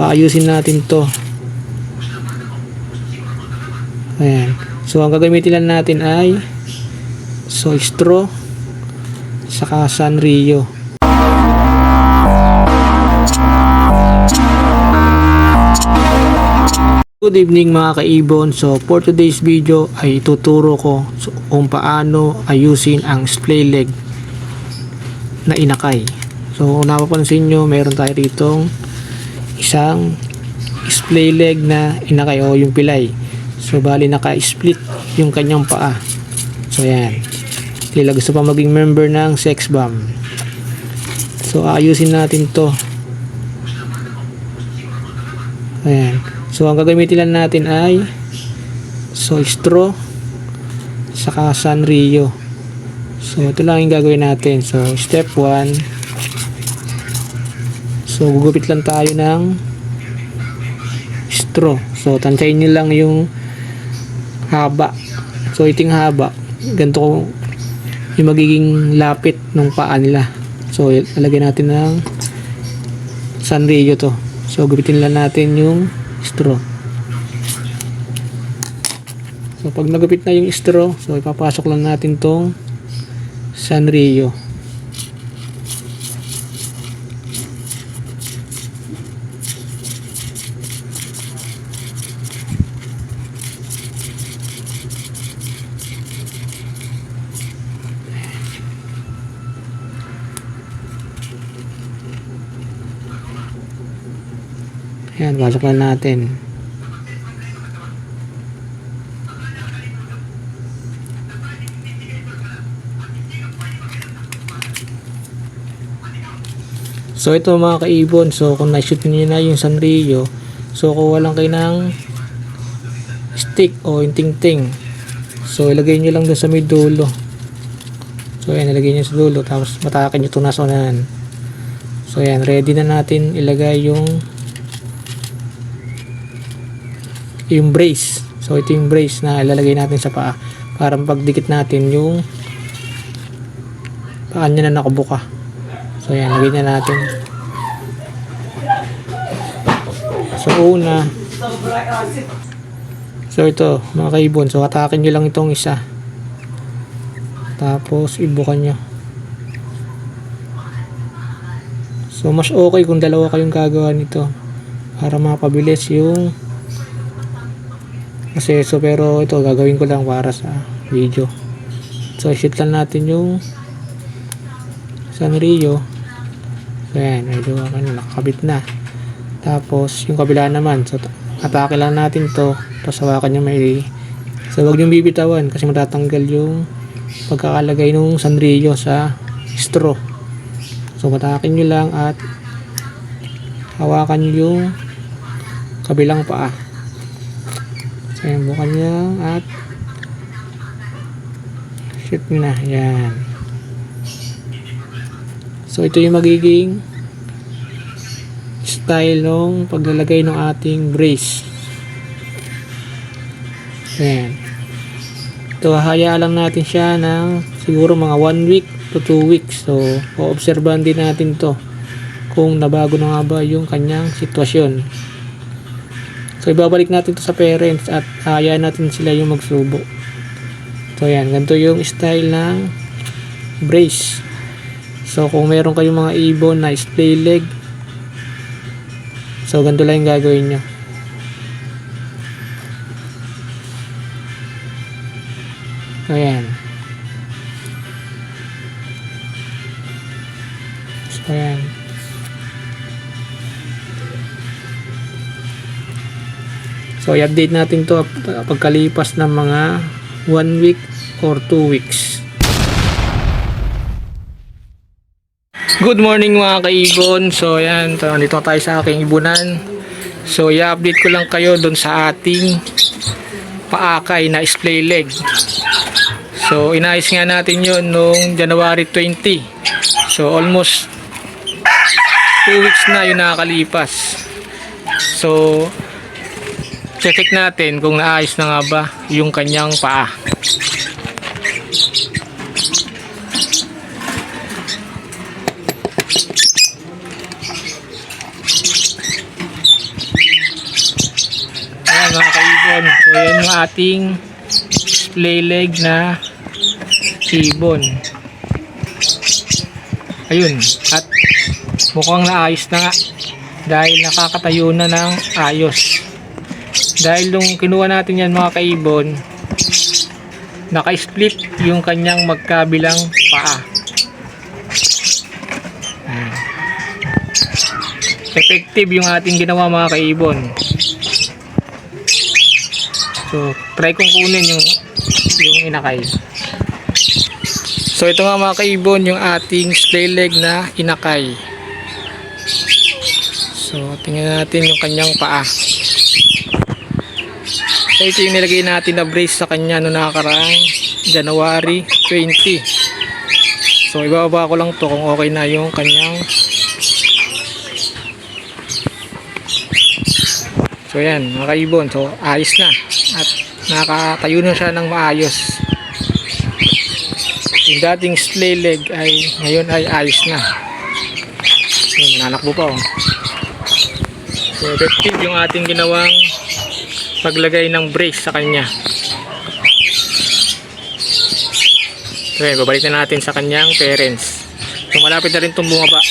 Ayusin natin to. Ayan. So ang gagamitin lang natin ay straw saka Sanrio. Good evening mga kaibon. So for today's video ay tuturo ko kung paano ayusin ang splay leg na inakay. So kung napapansin nyo, meron tayo ditong isang splay leg na inakay o yung pilay. So bali naka-split yung kanyang paa. So ayan, tila gusto pa maging member ng sex bomb. So ayusin natin to. Ayan. So ang gagamitin lang natin ay straw saka Sanrio. So ito lang yung gagawin natin. So step 1, so gugupit lang tayo ng straw. So tansyahin nyo lang yung haba. So iting haba, ganito yung magiging lapit ng paa nila. So lalagyan natin ng Sanrio to. So gupitin lang natin yung straw. So pag nagupit na yung straw, so ipapasok lang natin tong Sanrio. Ayan, pasok lang natin. So ito mga kaibon, so kung na-shoot niyo na yung Sanrio, so kuha lang kayo ng stick o yung ting-ting. So ilagay nyo lang dun sa may dulo. So ayan, ilagay nyo sa dulo, tapos matakan nyo ito nasa unahan. So ayan, ready na natin ilagay yung brace. So ito yung brace na ilalagay natin sa paa para pagdikit natin yung paa niya na nakabuka. So ayan, lagay na natin. So una, so ito mga kaibon, so hatakin nyo lang itong isa, tapos ibukan nyo. So mas okay kung dalawa kayong gagawa nito para mapabilis yung proseso, pero ito gagawin ko lang para sa video. So shoot lang natin yung Sanrio. So ayan, medyo nakakabit na. Tapos yung kabila naman, so atake lang natin to, tapos hawakan nyo may, so huwag nyo bibitawan kasi matatanggal yung pagkakalagay ng Sanrio sa straw. So matakin nyo lang at hawakan nyo yung kabilang paa. So ayan, bukan nyo at shoot nyo na. Yan. So ito yung magiging style ng paglalagay ng ating brace. Ayan. Ito, hayaan lang natin siya ng siguro mga 1 week to 2 weeks. So obserbahan din natin to kung nabago na nga ba yung kanyang sitwasyon. So ibabalik natin to sa parents at hayaan natin sila yung magsubo. So ayan, ganito yung style ng brace. So kung meron kayong mga ibon na splay leg, so ganito lang yung gagawin nyo. Ayan. So ayan. So i-update natin to pagkalipas ng mga 1 week or 2 weeks. Good morning mga kaibon. So ayan, dito tayo sa aking ibunan. So i-update ko lang kayo doon sa ating paakay na splay leg. So inayos nga natin yun noong January 20. So almost 2 weeks na yun nakakalipas. So check natin kung naayos na nga ba yung kanyang paa. Ayan mga kaibon. So yan yung ating display leg na ibon. Ayun. At mukhang naayos na nga. Dahil nakakatayo na ng ayos. Dahil nung kinuha natin yan mga kaibon, naka-split yung kanyang magkabilang paa. Ayan. Effective yung ating ginawa mga kaibon. So, try kong kunin yung inakay. So, ito nga mga kaibon, yung ating display leg na inakay. So, tingnan natin yung kanyang paa. So, ito yung nilagay natin na brace sa kanya noong nakakaraang January 20. So, ibababa ko lang to kung okay na yung kanyang. So, yan mga kaibon. So, ayos na. At nakatayo na siya ng maayos. Yung dating display leg ay ngayon ay ayos na. So, nananakbo pa oh. So, effective yung ating ginawang paglagay ng brace sa kanya. So, babalik na natin sa kanyang parents. So, malapit na rin itong bumaba.